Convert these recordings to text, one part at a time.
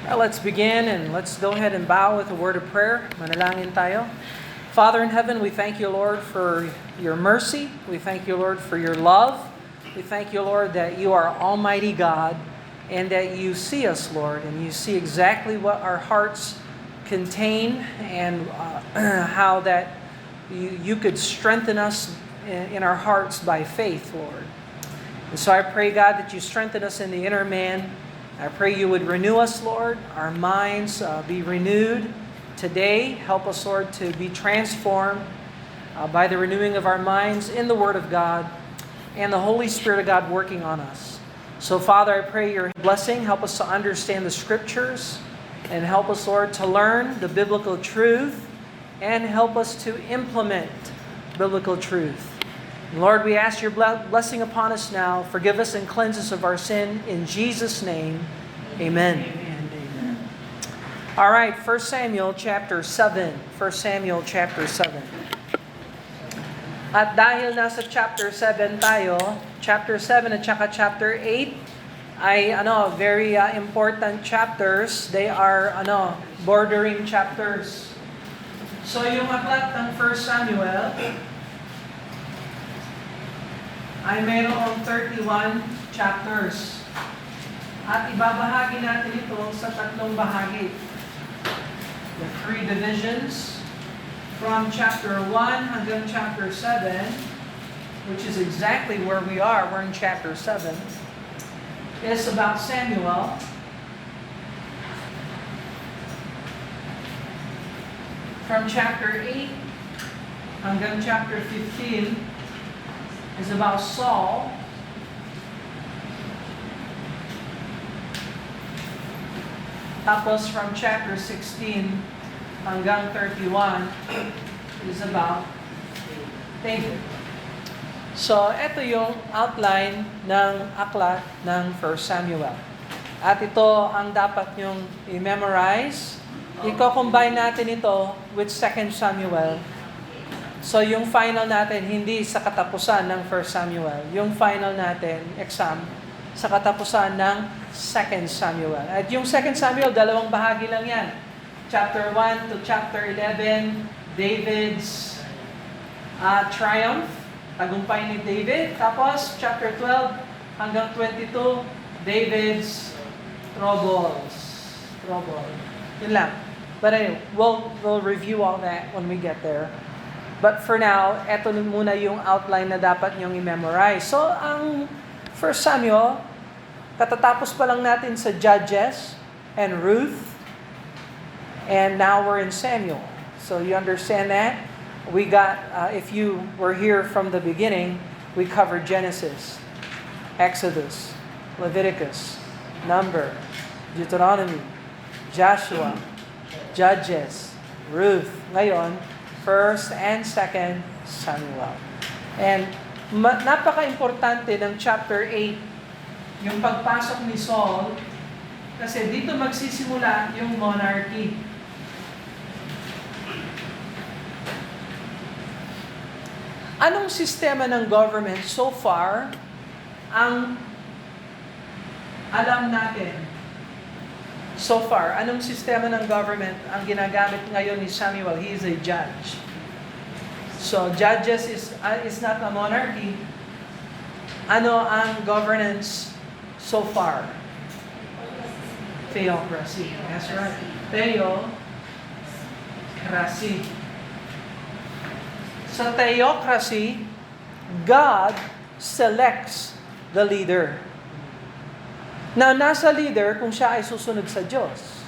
Let's begin and let's go ahead and bow with a word of prayer. Manalangin tayo. Father in heaven, we thank you, Lord, for your mercy. We thank you, Lord, for your love. We thank you, Lord, that you are Almighty God and that you see us, Lord, and you see exactly what our hearts contain and how that you could strengthen us in our hearts by faith, Lord. And so I pray, God, that you strengthen us in the inner man. I pray you would renew us, Lord. Our minds be renewed today. Help us, Lord, to be transformed by the renewing of our minds in the Word of God and the Holy Spirit of God working on us. So, Father, I pray your blessing. Help us to understand the Scriptures and help us, Lord, to learn the biblical truth and help us to implement biblical truth. Lord, we ask your blessing upon us now. Forgive us and cleanse us of our sin. In Jesus' name, amen. Amen. All right, 1 Samuel chapter 7. 1 Samuel chapter 7. At dahil nasa chapter 7 tayo, chapter 7 at saka chapter 8 ay very important chapters. They are bordering chapters. So yung aklat ng 1 Samuel ay mayroong 31 chapters. At ibabahagi natin ito sa tatlong bahagi. The three divisions from chapter 1 hanggang chapter 7, which is exactly where we are. We're in chapter 7. It's about Samuel. From chapter 8 hanggang chapter 15, is about Saul. Tapos from chapter 16 hanggang 31 is about David. So, ito yung outline ng aklat ng 1 Samuel. At ito ang dapat nyong i-memorize. I-combine natin ito with 2 Samuel. So yung final natin, hindi sa katapusan ng 1 Samuel. Yung final natin, exam, sa katapusan ng 2 Samuel. At yung 2 Samuel, dalawang bahagi lang yan. Chapter 1 to chapter 11, David's triumph, tagumpay ni David. Tapos, chapter 12 hanggang 22, David's troubles. Yun lang. But anyway, we'll review all that when we get there. But for now, eto muna yung outline na dapat niyong i-memorize. So, ang 1 Samuel, katatapos pa lang natin sa Judges and Ruth, and now we're in Samuel. So, you understand that? We got, if you were here from the beginning, we covered Genesis, Exodus, Leviticus, Number, Deuteronomy, Joshua, Judges, Ruth. Ngayon, 1 and 2 Samuel. And napaka-importante ng chapter 8, yung pagpasok ni Saul, kasi dito magsisimula yung monarchy. Anong sistema ng government so far ang alam natin? So far, anong sistema ng government ang ginagamit ngayon ni Samuel? He is a judge. So, judges is not a monarchy. Ano ang governance so far? Theocracy. That's right. Theocracy. Sa theocracy, God selects the leader. Now, nasa leader kung siya ay susunod sa Diyos.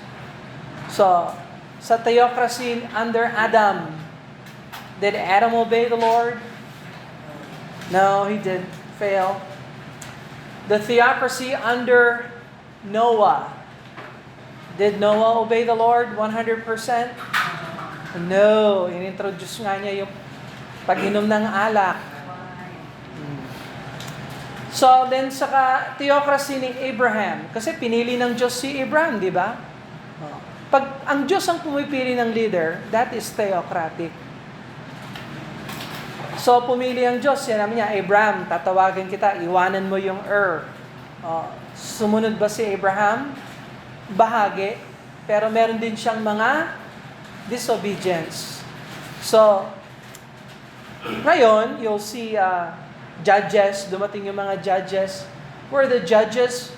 So, sa theocracy under Adam, did Adam obey the Lord? No, he did fail. The theocracy under Noah, did Noah obey the Lord 100%? No, inintroduce nga niya yung pag-inom ng alak. So, then sa theocracy ni Abraham, kasi pinili ng Diyos si Abraham, di ba? Pag ang Diyos ang pumipili ng leader, that is theocratic. So, pumili ang Diyos, sinabi niya, Abraham, tatawagan kita, iwanan mo yung Sumunod ba si Abraham? bahagi, pero meron din siyang mga disobedience. So, ngayon, you'll see judges, dumating yung mga judges. Were the judges,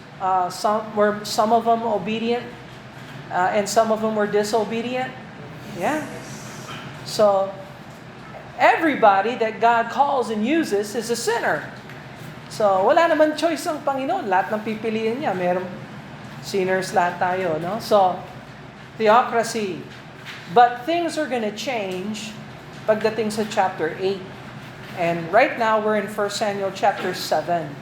some of them obedient, and some of them were disobedient? Yeah. So, everybody that God calls and uses is a sinner. So, wala naman choice ang Panginoon. Lahat ng pipiliin niya. Merong sinners lahat tayo, no? So, theocracy. But things are going to change pagdating sa chapter 8. And right now, we're in 1 Samuel chapter 7.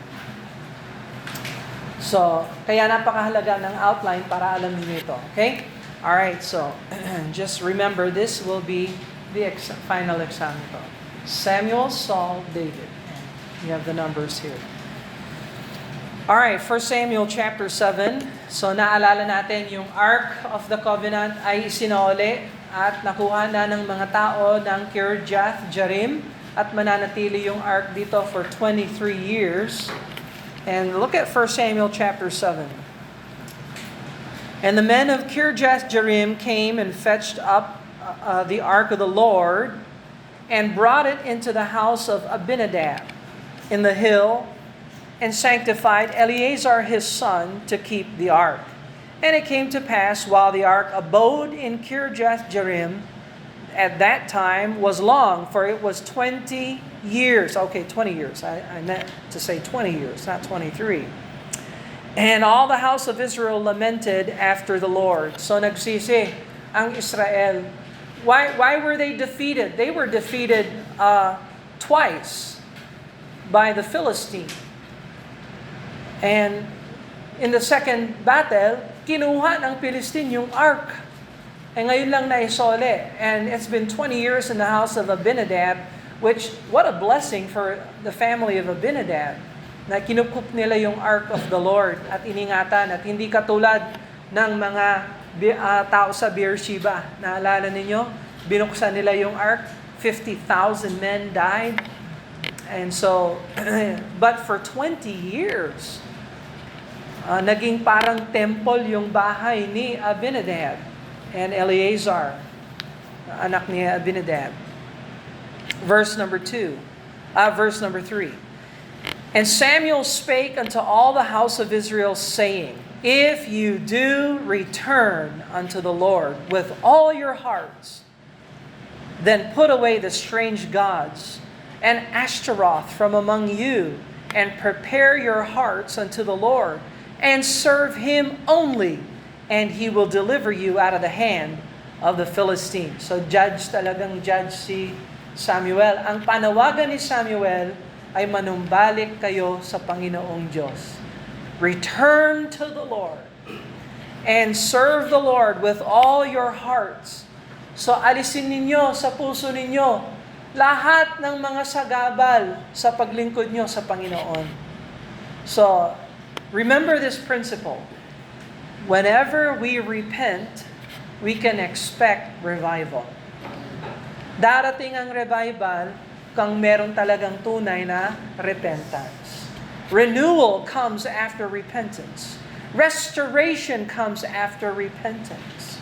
So, kaya napakahalaga ng outline para alam niyo ito. Okay? Alright, so, just remember, this will be the final exam ito. Samuel, Saul, David. You have the numbers here. Alright, 1 Samuel chapter 7. So, naalala natin yung Ark of the Covenant ay isinauli at nakuha na ng mga tao ng Kirjath Jearim at mananatili yung Ark dito for 23 years. And look at 1 Samuel chapter 7. And the men of Kirjath Jearim came and fetched up the Ark of the Lord and brought it into the house of Abinadab in the hill, and sanctified Eleazar his son to keep the ark. And it came to pass, while the ark abode in Kirjath Jearim, at that time was long, for it was 20 years. Okay, 20 years. I meant to say 20 years, not 23. And all the house of Israel lamented after the Lord. So nagsisi ang Israel. Why were they defeated? They were defeated twice by the Philistine. And in the second battle, kinuha ng Philistine yung ark. Eh ngayon lang naisole. And it's been 20 years in the house of Abinadab, which, what a blessing for the family of Abinadab, na kinukup nila yung ark of the Lord at iningatan, at hindi katulad ng mga tao sa Beersheba. Naalala ninyo? Binuksan nila yung ark, 50,000 men died. And so, but for 20 years, naging parang temple yung bahay ni Abinadab and Eleazar, anak ni Abinadab. Verse number 3. And Samuel spake unto all the house of Israel, saying, If you do return unto the Lord with all your hearts, then put away the strange gods and Ashtaroth from among you, and prepare your hearts unto the Lord, and serve Him only, and He will deliver you out of the hand of the Philistines. So talagang judge si Samuel. Ang panawagan ni Samuel ay manumbalik kayo sa Panginoong Diyos. Return to the Lord, and serve the Lord with all your hearts. So alisin ninyo sa puso ninyo lahat ng mga sagabal sa paglingkod nyo sa Panginoon. So, remember this principle. Whenever we repent, we can expect revival. Darating ang revival kung meron talagang tunay na repentance. Renewal comes after repentance. Restoration comes after repentance.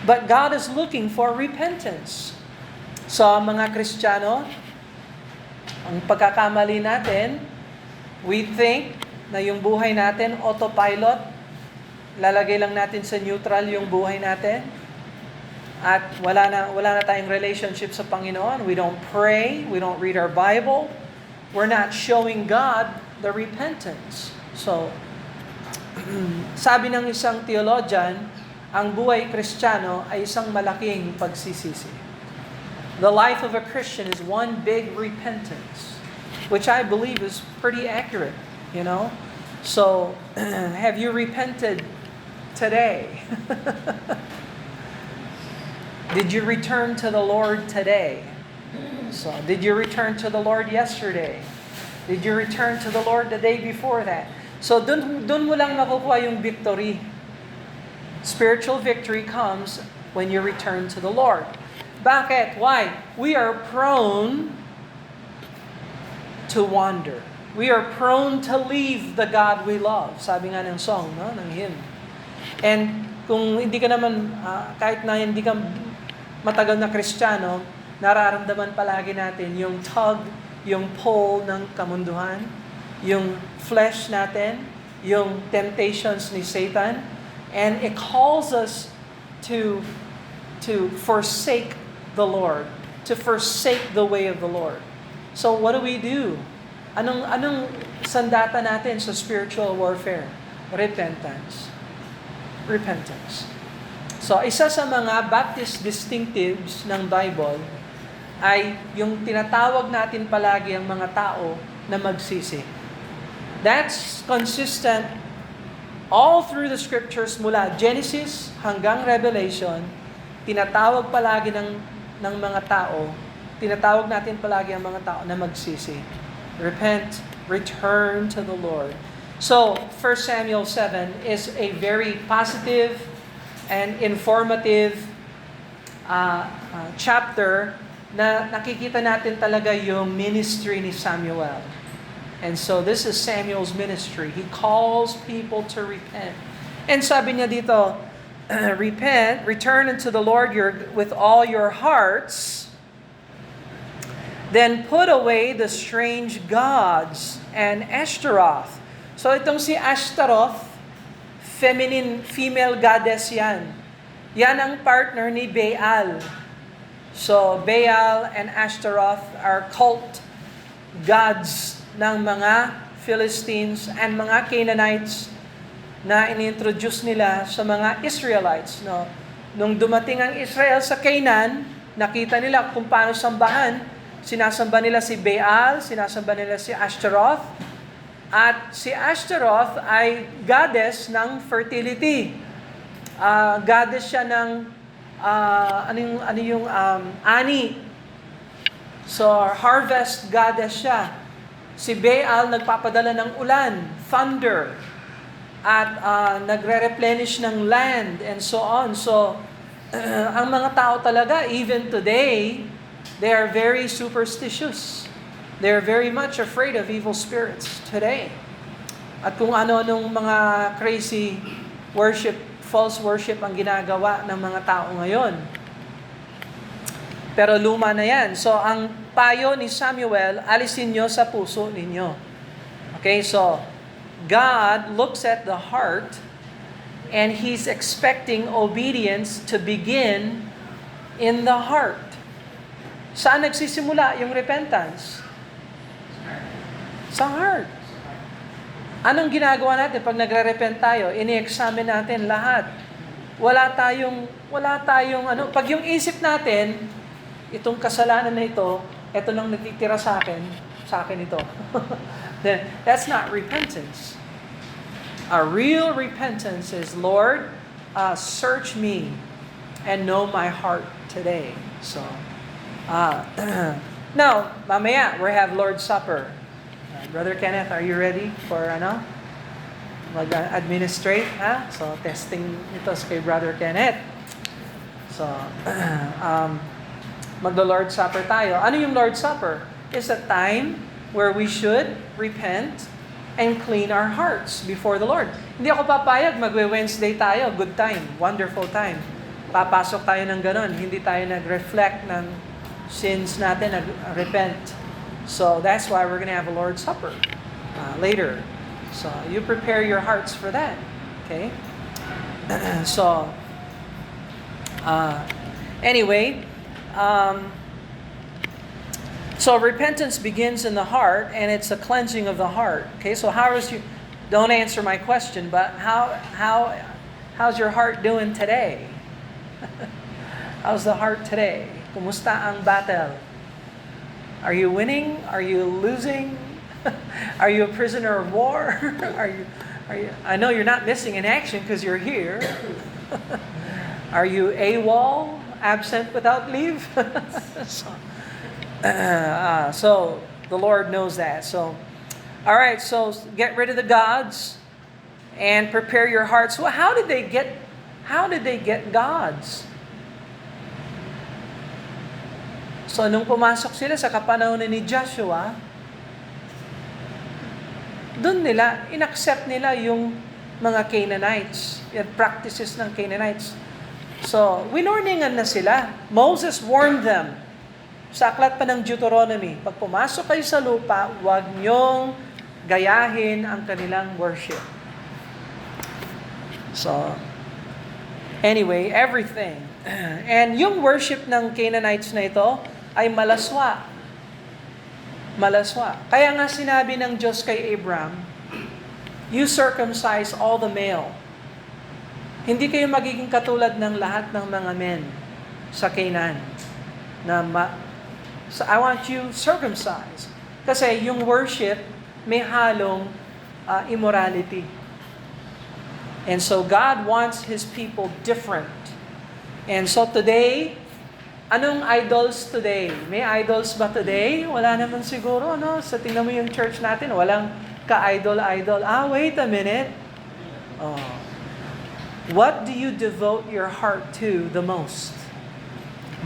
But God is looking for repentance. So, mga Kristiyano, ang pagkakamali natin, we think na yung buhay natin, autopilot, lalagay lang natin sa neutral yung buhay natin, at wala na tayong relationship sa Panginoon. We don't pray, we don't read our Bible, we're not showing God the repentance. So, sabi ng isang theologian, ang buhay Kristiyano ay isang malaking pagsisisi. The life of a Christian is one big repentance, which I believe is pretty accurate, you know? So, have you repented today? Did you return to the Lord today? So, did you return to the Lord yesterday? Did you return to the Lord the day before that? So, dun mo lang makukuha yung victory. Spiritual victory comes when you return to the Lord. Bakit? Why? We are prone to wander. We are prone to leave the God we love. Sabi nga ng song, no? Ng hymn. And kung hindi ka naman, kahit na hindi ka matagal na Kristiyano, nararamdaman palagi natin yung tug, yung pull ng kamunduhan, yung flesh natin, yung temptations ni Satan, and it calls us to forsake the Lord, to forsake the way of the Lord. So what do? Anong sandata natin sa spiritual warfare? Repentance. So isa sa mga Baptist distinctives ng Bible ay yung tinatawag natin palagi ang mga tao na magsisi. That's consistent all through the scriptures mula Genesis hanggang Revelation. Tinatawag palagi ng mga tao, tinatawag natin palagi ang mga tao na magsisi. Repent, return to the Lord. So, 1 Samuel 7 is a very positive and informative chapter na nakikita natin talaga yung ministry ni Samuel. And so, this is Samuel's ministry. He calls people to repent. And sabi niya dito, repent, return unto the Lord with all your hearts, then put away the strange gods and Ashtaroth. So itong si Ashtaroth, female goddess yan. Yan ang partner ni Baal. So Baal and Ashtaroth are cult gods ng mga Philistines and mga Canaanites na inintroduce nila sa mga Israelites. No? Nung dumating ang Israel sa Canaan, nakita nila kung paano sambahan. Sinasamba nila si Baal, sinasamba nila si Ashtaroth. At si Ashtaroth ay goddess ng fertility. Goddess siya ng ani. So harvest goddess siya. Si Baal nagpapadala ng ulan, thunder, at nagre-replenish ng land and so on. So ang mga tao talaga, even today, they are very superstitious. They are very much afraid of evil spirits today. At kung ano-anong mga crazy worship, false worship ang ginagawa ng mga tao ngayon. Pero luma na yan. So, ang payo ni Samuel, alisin nyo sa puso ninyo. Okay, so, God looks at the heart and He's expecting obedience to begin in the heart. Saan nagsisimula yung repentance? Sa heart. Anong ginagawa natin pag nagre-repent tayo? Ini-examine natin lahat. Wala tayong pag yung isip natin, itong kasalanan na ito nang natitira sa akin ito. Then that's not repentance. A real repentance is, Lord, search me and know my heart today. So, now, mamaya, we have Lord's Supper. Brother Kenneth, are you ready for mag-administrate? So, testing ito kay Brother Kenneth. So, maglo-Lord's Supper tayo. Ano yung Lord's Supper? It's a time where we should repent and clean our hearts before the Lord. Hindi ako papayag, magwe-Wednesday tayo, good time, wonderful time. Papasok tayo ng ganon, hindi tayo nag-reflect ng sins natin, nag-repent. So that's why we're going to have a Lord's Supper later. So you prepare your hearts for that. Okay? So, anyway, so repentance begins in the heart, and it's a cleansing of the heart. Okay, so don't answer my question, but how's your heart doing today? How's the heart today? Kumusta ang battle? Are you winning? Are you losing? Are you a prisoner of war? Are you? I know you're not missing in action because you're here. Are you AWOL, absent without leave? So the Lord knows that. So, all right. So get rid of the gods and prepare your hearts. Well, how did they get gods? So, nung pumasok sila sa kapanahonan ni Joshua, doon nila, inaccept nila yung mga Canaanites, at practices ng Canaanites. So, winurningan na sila. Moses warned them. Sa aklat pa ng Deuteronomy, pag pumasok kayo sa lupa, huwag niyong gayahin ang kanilang worship. So, anyway, everything. And yung worship ng Canaanites na ito ay malaswa. Malaswa. Kaya nga sinabi ng Diyos kay Abraham, you circumcise all the male. Hindi kayo magiging katulad ng lahat ng mga men sa Canaan. So I want you circumcised. Kasi yung worship may halong immorality. And so God wants His people different. And so today, anong idols today? May idols ba today? Wala naman siguro, no? Sa tingnan mo yung church natin, walang ka-idol-idol. Wait a minute. What do you devote your heart to the most?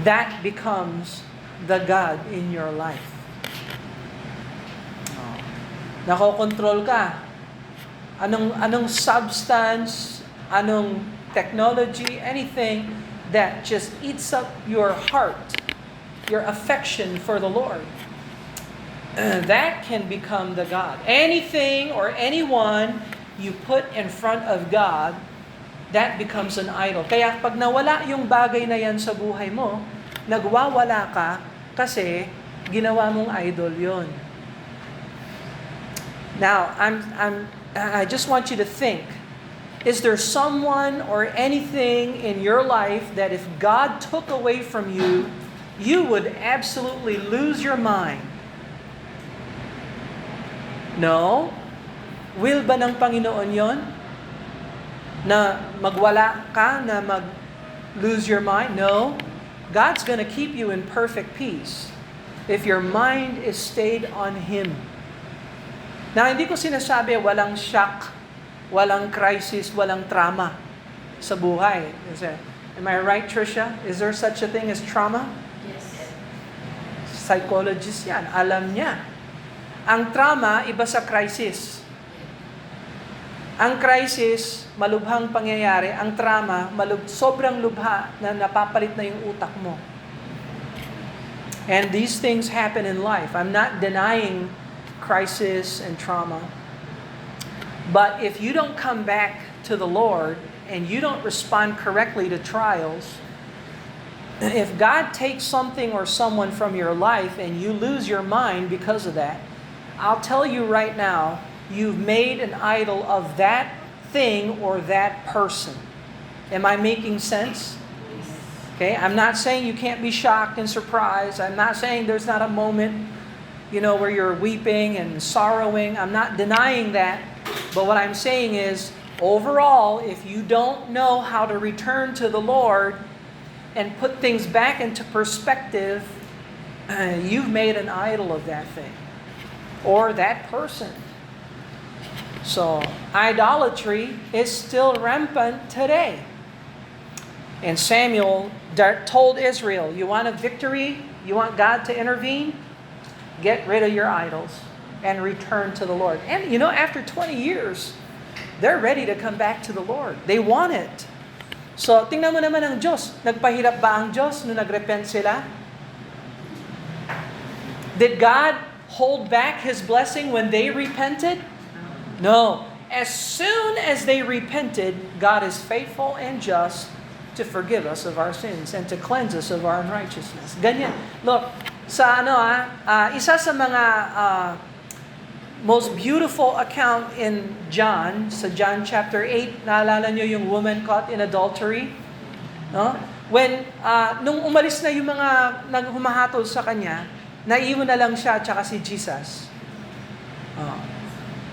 That becomes the God in your life. Nakokontrol ka. Anong substance, anong technology, anything that just eats up your heart, your affection for the Lord. That can become the God. Anything or anyone you put in front of God, that becomes an idol. Kaya pag nawala yung bagay na yan sa buhay mo, nagwawala ka kasi ginawa mong idol yon. Now, I just want you to think, is there someone or anything in your life that if God took away from you, you would absolutely lose your mind? No? Will ba ng Panginoon yon? Na magwala ka, na mag-lose your mind? No. God's gonna keep you in perfect peace if your mind is stayed on Him. Na hindi ko sinasabi walang shock, walang crisis, walang trauma sa buhay. Am I right, Tricia? Is there such a thing as trauma? Yes. Psychologist yan, alam niya. Ang trauma, iba sa crisis. Ang crisis, malubhang pangyayari. Ang trauma, sobrang lubha na napapalit na yung utak mo. And these things happen in life. I'm not denying crisis and trauma. But if you don't come back to the Lord and you don't respond correctly to trials, if God takes something or someone from your life and you lose your mind because of that, I'll tell you right now, you've made an idol of that thing or that person. Am I making sense? Okay, I'm not saying you can't be shocked and surprised. I'm not saying there's not a moment, where you're weeping and sorrowing. I'm not denying that. But what I'm saying is, overall, if you don't know how to return to the Lord and put things back into perspective, you've made an idol of that thing or that person. So, idolatry is still rampant today. And Samuel told Israel, you want a victory? You want God to intervene? Get rid of your idols and return to the Lord. And after 20 years, they're ready to come back to the Lord. They want it. So, tingnan mo naman ang Diyos. Nagpahirap ba ang Diyos nung nagrepent sila? Did God hold back His blessing when they repented? No. As soon as they repented, God is faithful and just to forgive us of our sins and to cleanse us of our unrighteousness. Ganyan. Look, sa isa sa mga most beautiful account in John, sa John chapter 8, naalala nyo yung woman caught in adultery? No? When, nung umalis na yung mga naghumahatol sa kanya, naiwan na lang siya at saka si Jesus.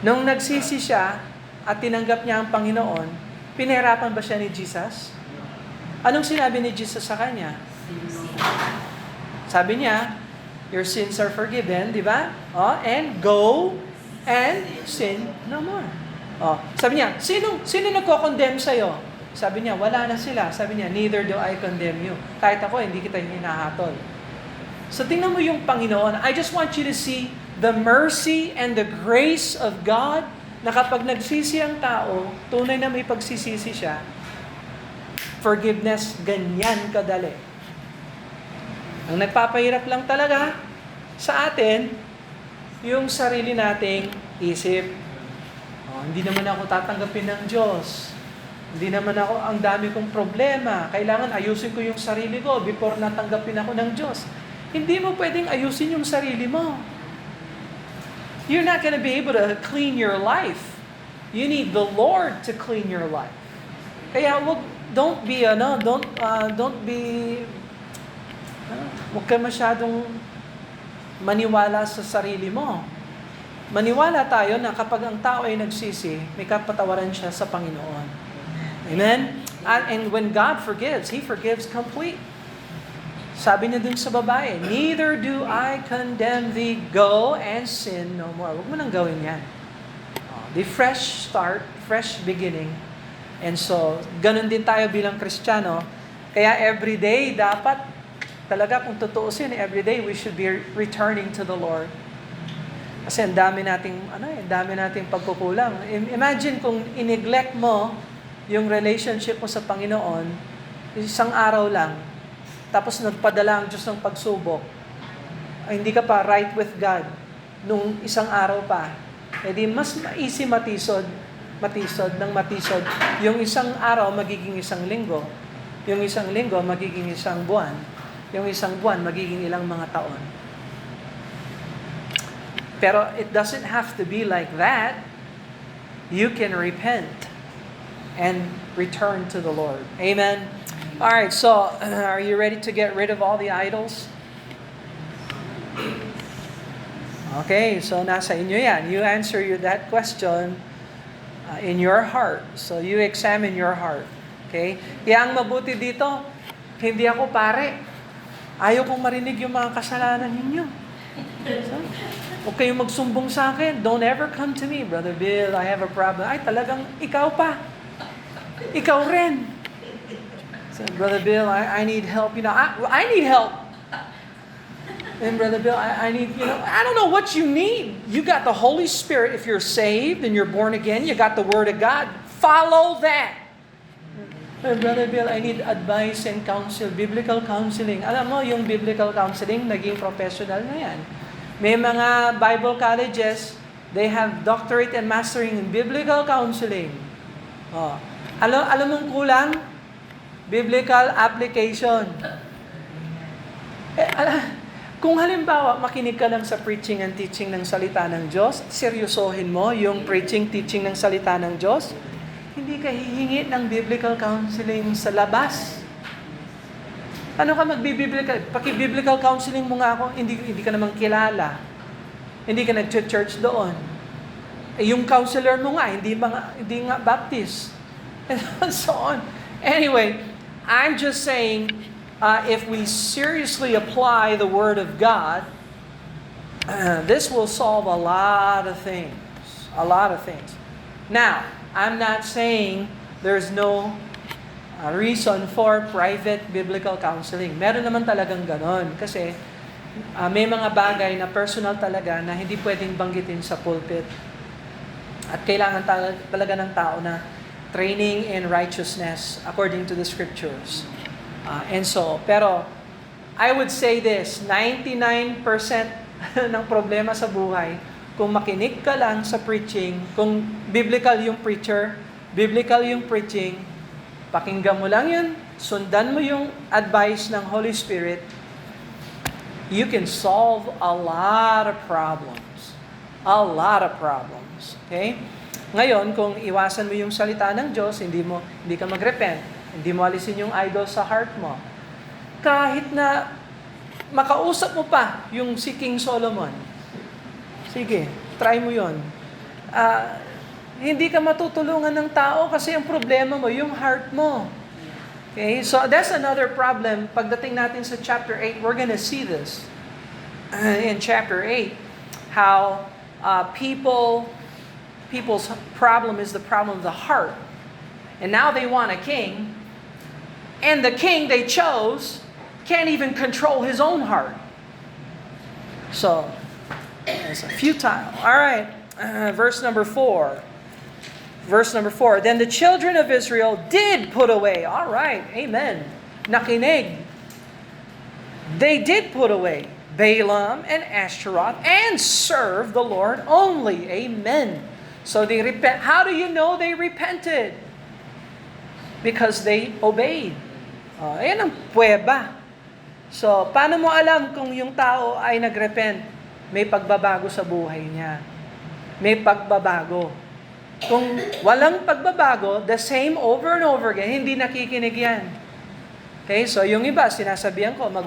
Nung nagsisi siya at tinanggap niya ang Panginoon, pinahirapan ba siya ni Jesus? Anong sinabi ni Jesus sa kanya? Sabi niya, your sins are forgiven, di ba? And go and sin no more. Sabi niya, sino nagko-condemn sa'yo? Sabi niya, wala na sila. Sabi niya, neither do I condemn you. Kahit ako, hindi kita hinahatol. So tingnan mo yung Panginoon. I just want you to see the mercy and the grace of God na kapag nagsisi ang tao, tunay na may pagsisisi siya, forgiveness, ganyan kadali. Ang nagpapahirap lang talaga sa atin, yung sarili nating isip. Hindi naman ako tatanggapin ng Diyos. Hindi naman ako, ang dami kong problema. Kailangan ayusin ko yung sarili ko before natanggapin ako ng Diyos. Hindi mo pwedeng ayusin yung sarili mo. You're not gonna be able to clean your life. You need the Lord to clean your life. Kaya don't be huwag ka masyadong maniwala sa sarili mo. Maniwala tayo na kapag ang tao ay nagsisi, may kapatawaran siya sa Panginoon. Amen? And when God forgives, He forgives complete. Sabi niya dun sa babae, neither do I condemn thee, go and sin no more. Huwag mo nang gawin yan. The fresh start, fresh beginning. And so, ganun din tayo bilang Kristiyano. Kaya everyday dapat talaga kung tutuusin, everyday we should be returning to the Lord. Kasi ang dami nating pagkukulang. Imagine kung ineglect mo yung relationship mo sa Panginoon, isang araw lang, tapos nagpadala ang Diyos ng pagsubok, hindi ka pa right with God nung isang araw pa, edi mas easy matisod, yung isang araw magiging isang linggo, yung isang linggo magiging isang buwan, yung isang buwan magiging ilang mga taon. Pero it doesn't have to be like that. You can repent and return to the Lord. Amen? Alright, so are you ready to get rid of all the idols? Okay, so nasa inyo yan. You answer that question in your heart. So you examine your heart. Okay? Kaya ang mabuti dito, hindi ako pare. Ayaw kong marinig yung mga kasalanan ninyo. So, huwag kayong magsumbong sa akin. Don't ever come to me, Brother Bill, I have a problem. Ay, talagang ikaw pa. Ikaw rin. So, Brother Bill, I need help. I need help. And Brother Bill, I need, I don't know what you need. You got the Holy Spirit if you're saved and you're born again. You got the Word of God. Follow that. Brother Bill, I need advice and counsel, biblical counseling. Alam mo, yung biblical counseling, naging professional na yan. May mga Bible colleges, they have doctorate and mastering in biblical counseling. Alam mong kulang? Biblical application. Kung halimbawa, makinig ka lang sa preaching and teaching ng salita ng Diyos, seryosohin mo yung preaching, teaching ng salita ng Diyos, hindi ka hihingi ng biblical counseling sa labas. Ano ka paki-biblical counseling mo nga ako, hindi ka naman kilala. Hindi ka nag-church doon. Yung counselor mo nga, hindi nga Baptist. And so on. Anyway, I'm just saying, if we seriously apply the Word of God, this will solve a lot of things. A lot of things. Now, I'm not saying there's no reason for private biblical counseling. Meron naman talagang ganon. Kasi may mga bagay na personal talaga na hindi pwedeng banggitin sa pulpit. At kailangan talaga ng tao na training in righteousness according to the Scriptures. Pero I would say this, 99% ng problema sa buhay, kung makinig ka lang sa preaching, kung biblical yung preacher, biblical yung preaching, pakinggan mo lang yun, sundan mo yung advice ng Holy Spirit, you can solve a lot of problems. A lot of problems. Okay? Ngayon, kung iwasan mo yung salita ng Diyos, hindi ka mag-repent, hindi mo alisin yung idol sa heart mo, kahit na makausap mo pa yung si King Solomon, sige, try mo yun. Hindi ka matutulungan ng tao kasi ang problema mo, yung heart mo. Okay? So that's another problem. Pagdating natin sa chapter 8, we're gonna see this. In chapter 8, how people's problem is the problem of the heart. And now they want a king, and the king they chose can't even control his own heart. So, it's futile. All right, verse number 4. Verse number 4, then the children of Israel did put away. All right, amen. Nakinig. They did put away Balaam and Ashtaroth and serve the Lord only. Amen. So they repent. How do you know they repented? Because they obeyed. Ayan ang pweba. So, paano mo alam kung yung tao ay nagrepent? May pagbabago sa buhay niya. May pagbabago. Kung walang pagbabago, the same over and over again, hindi nakikinig yan. Okay, so yung iba, sinasabihan ko, 1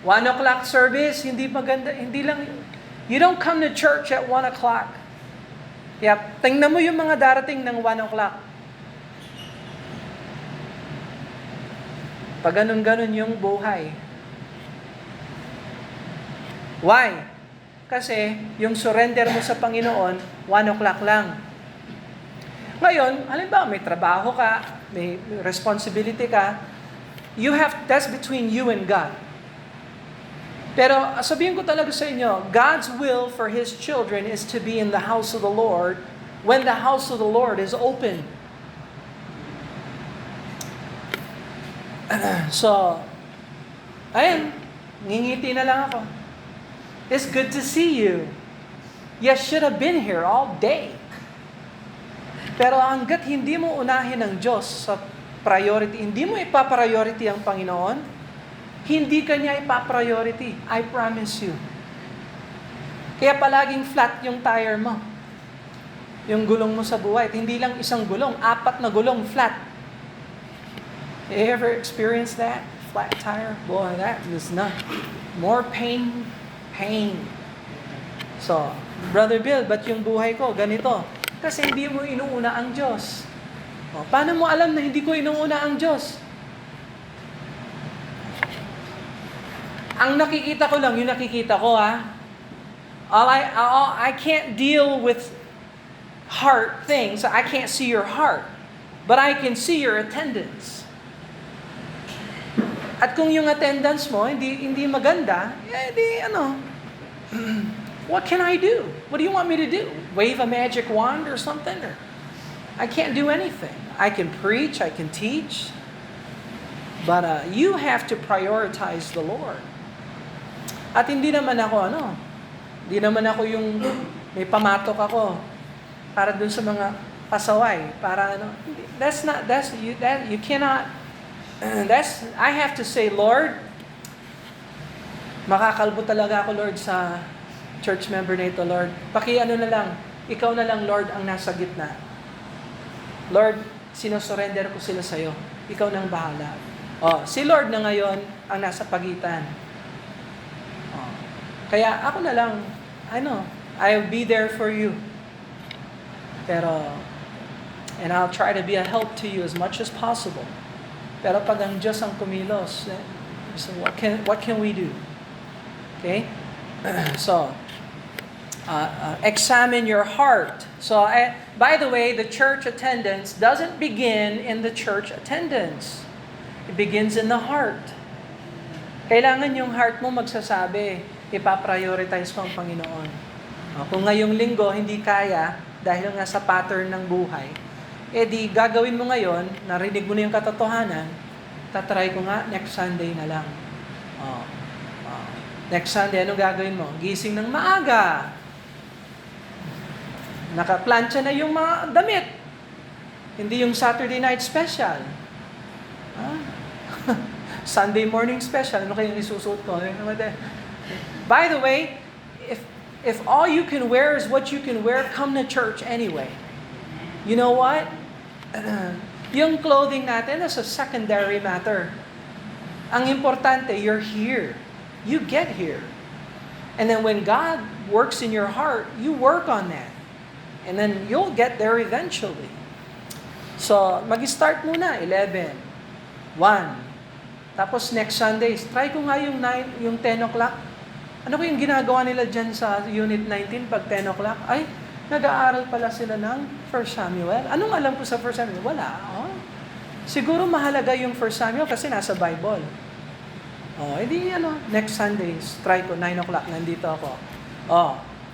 o'clock service, hindi maganda, hindi lang, you don't come to church at 1 o'clock. Yep, tingnan mo yung mga darating ng 1 o'clock. Pag ganun-ganun yung buhay. Why? Kasi yung surrender mo sa Panginoon, 1 o'clock lang. Ngayon, halimbawa may trabaho ka, may responsibility ka, that's between you and God. Pero sabihin ko talaga sa inyo, God's will for His children is to be in the house of the Lord when the house of the Lord is open. So, ayun, ngingiti na lang ako. It's good to see you. You should have been here all day. Pero hanggat hindi mo unahin ang Diyos sa priority, hindi mo ipapriority ang Panginoon, hindi ka niya ipapriority. I promise you. Kaya palaging flat yung tire mo. Yung gulong mo sa buhay. At hindi lang isang gulong, 4 na gulong flat. You ever experience that? Flat tire? Boy, that is not. More pain. So, Brother Bill, ba't yung buhay ko ganito? Kasi hindi mo inuuna ang Diyos. Paano mo alam na hindi ko inuuna ang Diyos? Ang nakikita ko lang, yung nakikita ko I can't deal with heart things. I can't see your heart. But I can see your attendance. At kung yung attendance mo hindi maganda, what can I do? What do you want me to do? Wave a magic wand or something? I can't do anything. I can preach, I can teach, but you have to prioritize the Lord. At hindi naman ako yung may pamatok ako para dun sa mga pasaway, you cannot, I have to say, Lord, makakalbo talaga ako, Lord, sa church member na ito, Lord. Ikaw na lang, Lord, ang nasa gitna. Lord, sinosurrender ko sila sa'yo. Ikaw nang bahala. Si Lord na ngayon ang nasa pagitan. Kaya ako na lang, I'll be there for you. And I'll try to be a help to you as much as possible. Pero pag ang Diyos ang kumilos, so what can we do? Okay? So, examine your heart. So, by the way, the church attendance doesn't begin in the church attendance. It begins in the heart. Kailangan yung heart mo magsasabi, ipaprioritize mo ang Panginoon. Kung ngayong linggo hindi kaya, dahil nga sa pattern ng buhay, di gagawin mo ngayon, narinig mo na yung katotohanan, tatry ko nga next Sunday na lang. Next Sunday, anong gagawin mo? Gising ng maaga. Nakaplansya na yung mga damit. Hindi yung Saturday night special. Sunday morning special. Ano kayong isusuot ko? By the way, if all you can wear is what you can wear, come to church anyway. You know what? Yung clothing natin is a secondary matter. Ang importante, you're here. You get here. And then when God works in your heart, you work on that. And then you'll get there eventually. So, mag-start muna, 11, 1. Tapos next Sunday, try ko nga yung 10 o'clock. Ano ko yung ginagawa nila dyan sa Unit 19 pag 10 o'clock? Ay, nag-aaral pala sila ng 1 Samuel. Anong alam ko sa 1 Samuel? Wala. Siguro mahalaga yung 1 Samuel kasi nasa Bible. Next Sunday, try ko, 9 o'clock, nandito ako.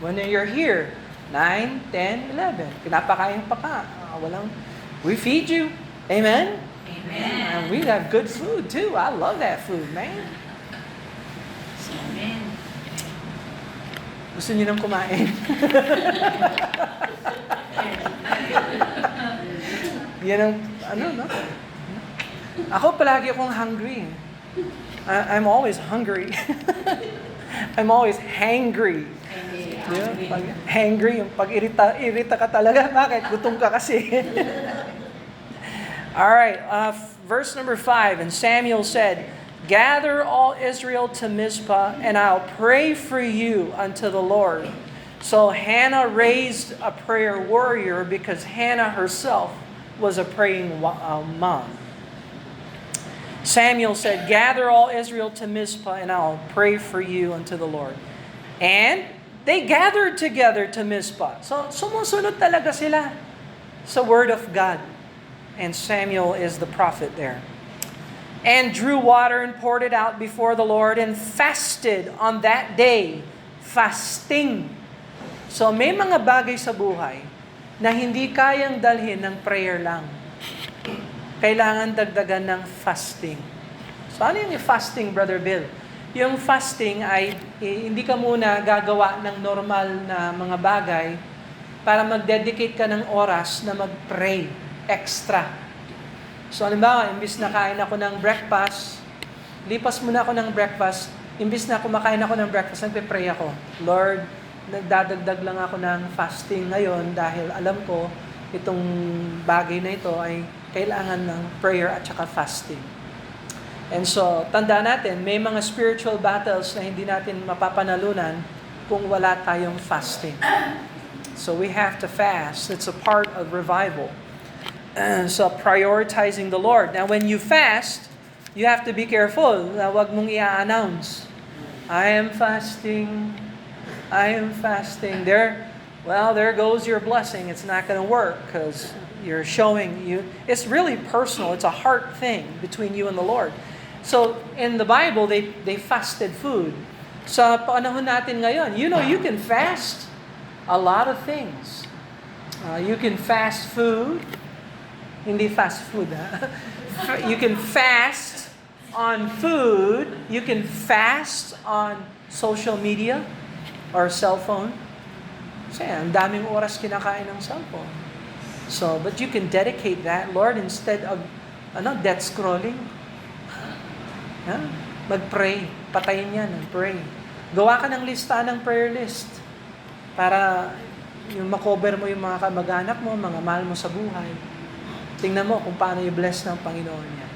When you're here, 9, 10, 11, pinapakain pa ka. We feed you. Amen? Amen. We got good food too. I love that food, man. Amen. Gusto niyo nang kumain? Yan ang, no? Ako palagi akong hungry. I'm always hungry. I'm always hangry. Hangry, yung pag-irita ka talaga. Bakit? Gutom ka kasi. Alright, verse number 5. And Samuel said, "Gather all Israel to Mizpah, and I'll pray for you unto the Lord." So Hannah raised a prayer warrior because Hannah herself was a praying mom. Samuel said, "Gather all Israel to Mizpah, and I'll pray for you unto the Lord." And they gathered together to Mizpah. So sumusunod talaga sila sa word of God. And Samuel is the prophet there. And drew water and poured it out before the Lord and fasted on that day. Fasting. So may mga bagay sa buhay na hindi kayang dalhin ng prayer lang. Kailangan dagdagan ng fasting. So ano yung fasting, Brother Bill? Yung fasting ay hindi ka muna gagawa ng normal na mga bagay para mag-dedicate ka ng oras na mag-pray extra. So halimbawa, imbis na kain ako ng breakfast, lipas muna ako ng breakfast, imbis na kumakain ako ng breakfast, nagpe-pray ako. Lord, nagdadagdag lang ako ng fasting ngayon dahil alam ko itong bagay na ito ay kailangan ng prayer at saka fasting. And so, tandaan natin, may mga spiritual battles na hindi natin mapapanalunan kung wala tayong fasting. So we have to fast. It's a part of revival. So prioritizing the Lord. Now when you fast, you have to be careful na wag mong i-announce. I am fasting. I am fasting. There goes your blessing. It's not going to work because you're showing you. It's really personal. It's a heart thing between you and the Lord. So in the Bible, they fasted food. Sa panahon natin ngayon, you can fast a lot of things. You can fast food. Hindi fast food, ha? You can fast on food. You can fast on social media or cell phone. Kasi ang daming oras kinakain ng cellphone. So, but you can dedicate that, Lord, instead of death scrolling. Mag-pray. Patayin yan and pray. Gawa ka ng lista ng prayer list para yung makover mo yung mga kamag-anak mo, mga mahal mo sa buhay. Tingnan mo kung paano i-bless ng Panginoon yan.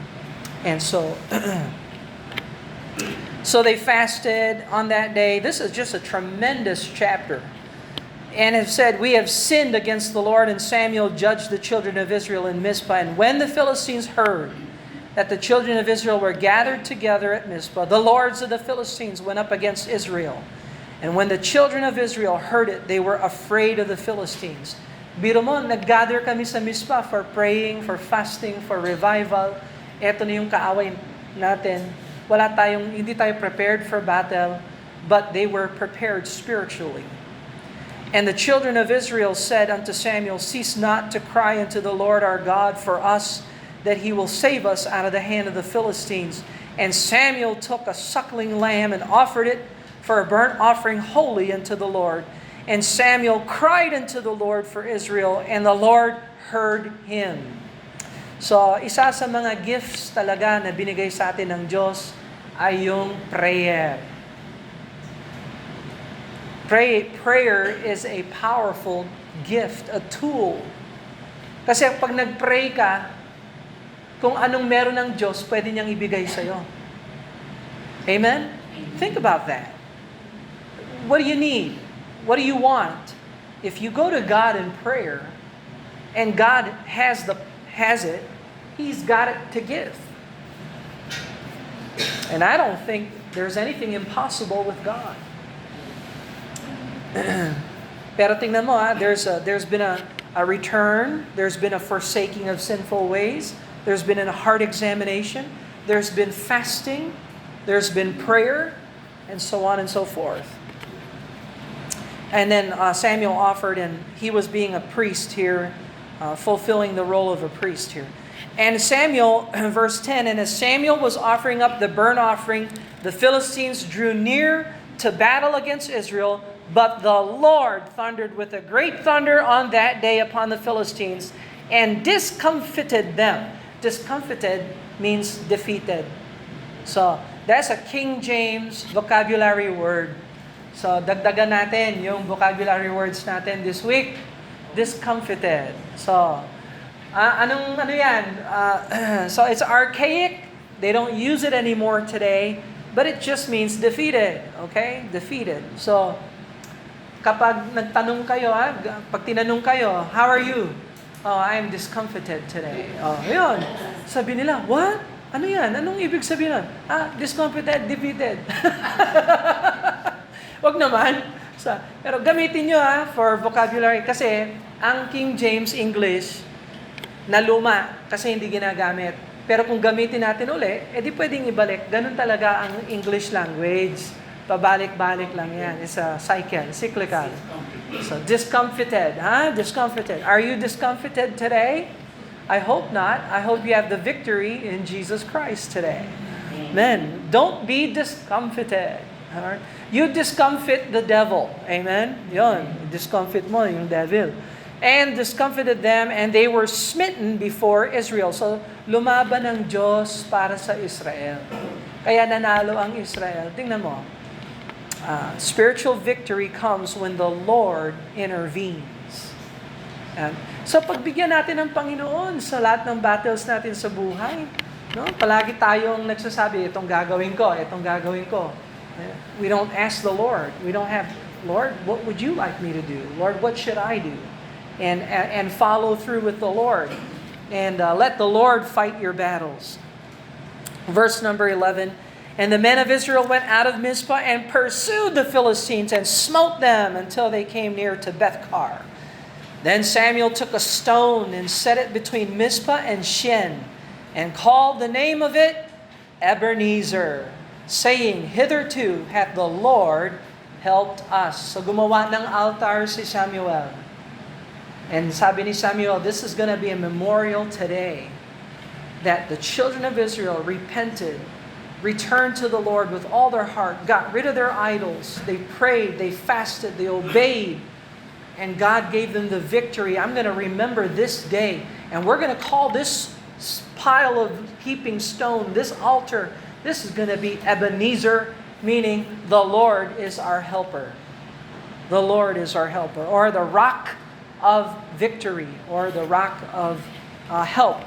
And so, so they fasted on that day. This is just a tremendous chapter. And it said, "We have sinned against the Lord," and Samuel judged the children of Israel in Mizpah. And when the Philistines heard that the children of Israel were gathered together at Mizpah, the lords of the Philistines went up against Israel. And when the children of Israel heard it, they were afraid of the Philistines. Biro mo, nag-gather kami sa Mizpah for praying, for fasting, for revival. Ito na yung kaaway natin. Hindi tayo prepared for battle, but they were prepared spiritually. And the children of Israel said unto Samuel, "Cease not to cry unto the Lord our God for us, that he will save us out of the hand of the Philistines." And Samuel took a suckling lamb and offered it for a burnt offering holy unto the Lord. And Samuel cried unto the Lord for Israel, and the Lord heard him. So, isa sa mga gifts talaga na binigay sa atin ng Diyos ay yung prayer. Prayer is a powerful gift, a tool. Kasi pag nag-pray ka, kung anong meron ng Diyos, pwede niyang ibigay sa'yo. Amen? Think about that. What do you need? What do you want? If you go to God in prayer, and God has it, He's got it to give. And I don't think there's anything impossible with God. Pero tingnan mo, there's been a return, there's been a forsaking of sinful ways, there's been a heart examination, there's been fasting, there's been prayer, and so on and so forth. And then Samuel offered, and he was being a priest here fulfilling the role of a priest here. And Samuel, verse 10, and as Samuel was offering up the burnt offering, the Philistines drew near to battle against Israel, but the Lord thundered with a great thunder on that day upon the Philistines and discomfited them. Discomfited means defeated. So, that's a King James vocabulary word. So, dagdagan natin yung vocabulary words natin this week. Discomfited. So, ano yan? So, it's archaic. They don't use it anymore today. But it just means defeated. Okay? Defeated. So, kapag nagtanong kayo, pag tinanong kayo, how are you? Oh, I'm discomfited today. Oh, yun. Sabi nila, what? Ano yan? Anong ibig sabihin nun? Discomfited, defeated. Wag naman. Pero gamitin nyo for vocabulary kasi ang King James English na luma kasi hindi ginagamit. Pero kung gamitin natin uli, edi pwedeng ibalik. Ganun talaga ang English language. Pabalik-balik lang yan. It's a cyclical. So, discomfited. Discomfited. Are you discomfited today? I hope not. I hope you have the victory in Jesus Christ today. Amen. Don't be discomfited. Alright? You discomfit the devil. Amen? Yun. Discomfit mo yung devil. And discomfited them, and they were smitten before Israel. So, lumaban ng Diyos para sa Israel. Kaya nanalo ang Israel. Tingnan mo. Spiritual victory comes when the Lord intervenes. And so pagbigyan natin ng Panginoon sa lahat ng battles natin sa buhay, no? Palagi tayong nagsasabi, itong gagawin ko, itong gagawin ko. We don't ask the Lord. We don't have, Lord, what would you like me to do? Lord, what should I do? And follow through with the Lord. And let the Lord fight your battles. Verse number 11, and the men of Israel went out of Mizpah and pursued the Philistines and smote them until they came near to Bethkar. Then Samuel took a stone and set it between Mizpah and Shen and called the name of it Ebenezer, saying, hitherto hath the Lord helped us. So gumawa ng altar si Samuel. And sabi ni Samuel, this is going to be a memorial today that the children of Israel repented, returned to the Lord with all their heart, got rid of their idols, they prayed, they fasted, they obeyed, and God gave them the victory. I'm going to remember this day, and we're going to call this pile of heaping stone, this altar, this is going to be Ebenezer, meaning the Lord is our helper. The Lord is our helper, or the rock of victory, or the rock of help.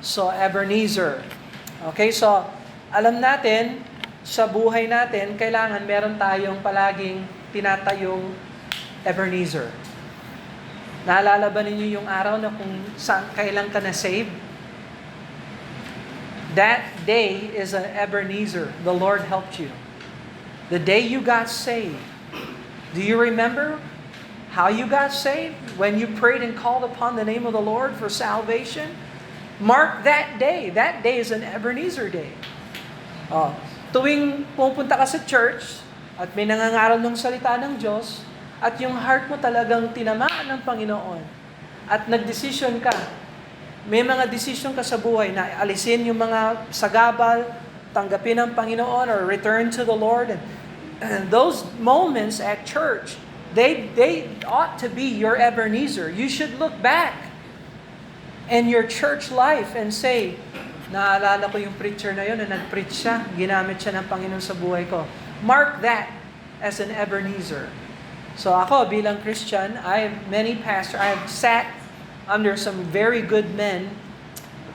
So, Ebenezer. Okay, so, alam natin, sa buhay natin, kailangan meron tayong palaging tinatayong Ebenezer. Naalala ba ninyo yung araw na kung kailan ka na-save? That day is an Ebenezer. The Lord helped you. The day you got saved. Do you remember how you got saved? When you prayed and called upon the name of the Lord for salvation? Mark that day. That day is an Ebenezer day. Tuwing pupunta ka sa church at may nangangaral ng salita ng Diyos at yung heart mo talagang tinamaan ng Panginoon at nagdesisyon ka, may mga desisyon ka sa buhay na alisin yung mga sagabal, tanggapin ang Panginoon or return to the Lord. And those moments at church, they ought to be your Ebenezer. You should look back in your church life and say, naalala ko yung preacher na yun na nag-preach siya, ginamit siya ng Panginoon sa buhay ko. Mark that as an Ebenezer. So ako bilang Christian, I have sat under some very good men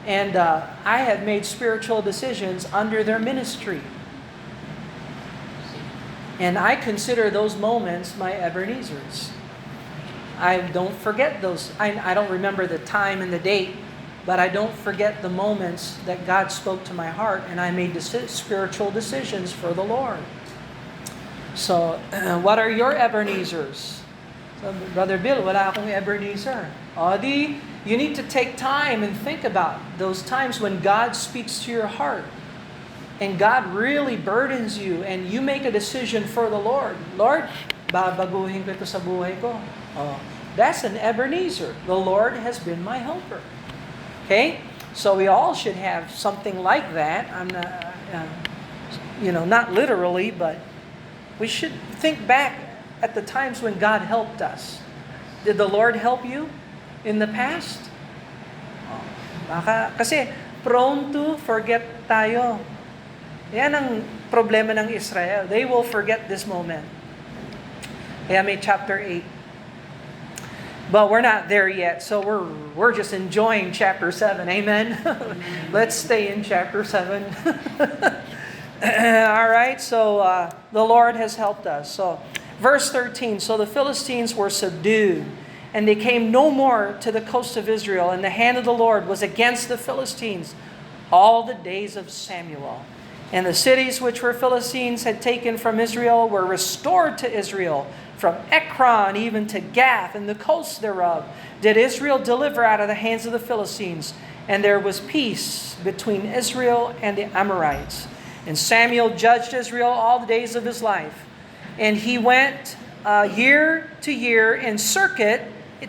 and I have made spiritual decisions under their ministry. And I consider those moments my Ebenezers. I don't forget those. I don't remember the time and the date, but I don't forget the moments that God spoke to my heart and I made spiritual decisions for the Lord. So, what are your Ebenezers? So, Brother Bill, wala akong Ebenezer. You need to take time and think about those times when God speaks to your heart. And God really burdens you and you make a decision for the Lord. Lord, babaguhin ko ito sa buhay ko. That's an Ebenezer. The Lord has been my helper. Okay? So we all should have something like that. I'm not, not literally, but we should think back at the times when God helped us. Did the Lord help you in the past? Kasi prone to forget tayo. Yan ang problema ng Israel. They will forget this moment. Kaya may chapter 8. But we're not there yet, so we're just enjoying chapter 7. Amen? Let's stay in chapter 7. All right, so the Lord has helped us. So, verse 13, so the Philistines were subdued, and they came no more to the coast of Israel, and the hand of the Lord was against the Philistines all the days of Samuel. And the cities which were Philistines had taken from Israel were restored to Israel, from Ekron even to Gath and the coasts thereof, did Israel deliver out of the hands of the Philistines, and there was peace between Israel and the Amorites. And Samuel judged Israel all the days of his life. And he went year to year in circuit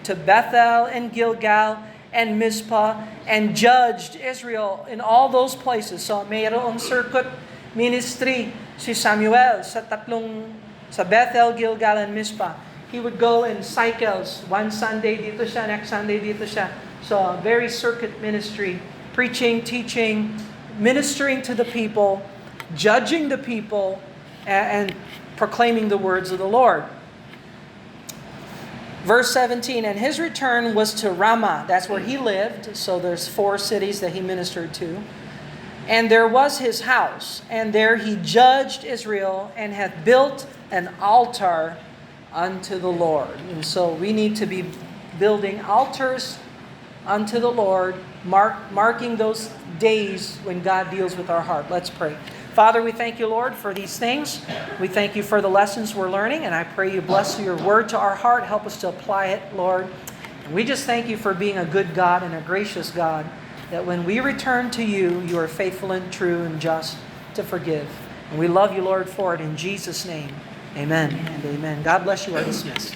to Bethel and Gilgal and Mizpah, and judged Israel in all those places. So mayroong circuit ministry si Samuel sa Bethel, Gilgal, and Mizpah. He would go in cycles. One Sunday dito siya, next Sunday dito siya. So very circuit ministry, preaching, teaching, ministering to the people, judging the people, and proclaiming the words of the Lord. Verse 17, and his return was to Ramah. That's where he lived. So there's 4 cities that he ministered to. And there was his house, and there he judged Israel, and hath built an altar unto the Lord. And so we need to be building altars unto the Lord, marking those days when God deals with our heart. Let's pray. Father, we thank you, Lord, for these things. We thank you for the lessons we're learning, and I pray you bless your word to our heart. Help us to apply it, Lord. And we just thank you for being a good God and a gracious God, that when we return to you, you are faithful and true and just to forgive. And we love you, Lord, for it in Jesus' name. Amen and amen. God bless you. Are dismissed.